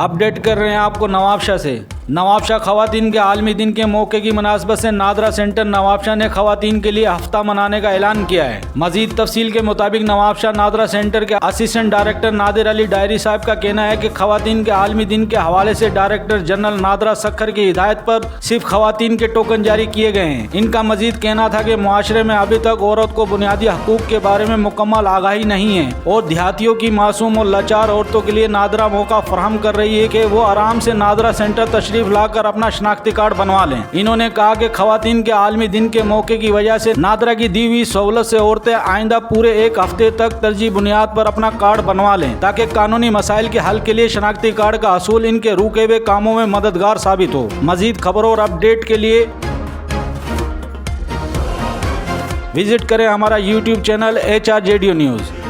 Update कर रहे हैं आपको नवाबशाह से। नवाबशाह ख़वातीन के आलमी दिन के मौके की मुनासबत से नादरा सेंटर नवाबशाह ने ख़वातीन के लिए हफ्ता मनाने का ऐलान किया है। मजीद तफसील के मुताबिक नवाबशाह नादरा सेंटर के assistant director Nadir Ali diary साहब का कहना है कि ख़वातीन के आलमी दिन के हवाले से डायरेक्टर जनरल नादरा सखर की हिदायत पर सिर्फ ख़वातीन के टोकन जारी किए गए हैं। इनका मजीद कहना था कि मुआशरे में अभी तक औरत को बुनियादी हकूक़ के बारे में मुकम्मल आगाही नहीं है और देहातियों की मासूम और लाचार औरतों के लिए नादरा मौका फराहम कर रही है कि वो आराम से नादरा सेंटर तशरीफ लाकर अपना शनाख्ती कार्ड बनवा लें। इन्होंने कहा कि ख़वातीन के आलमी दिन के मौके की वजह से नादरा की दी हुई सहूलत से औरतें आइंदा पूरे एक हफ्ते तक तरजीह बुनियाद पर अपना कार्ड बनवा लें ताकि कानूनी मसाइल के हल के लिए शनाख्ती कार्ड का हसूल इनके रुके हुए कामों में मददगार साबित हो। मजीद खबरों और अपडेट के लिए विजिट करें हमारा YouTube चैनल HRJDO न्यूज़।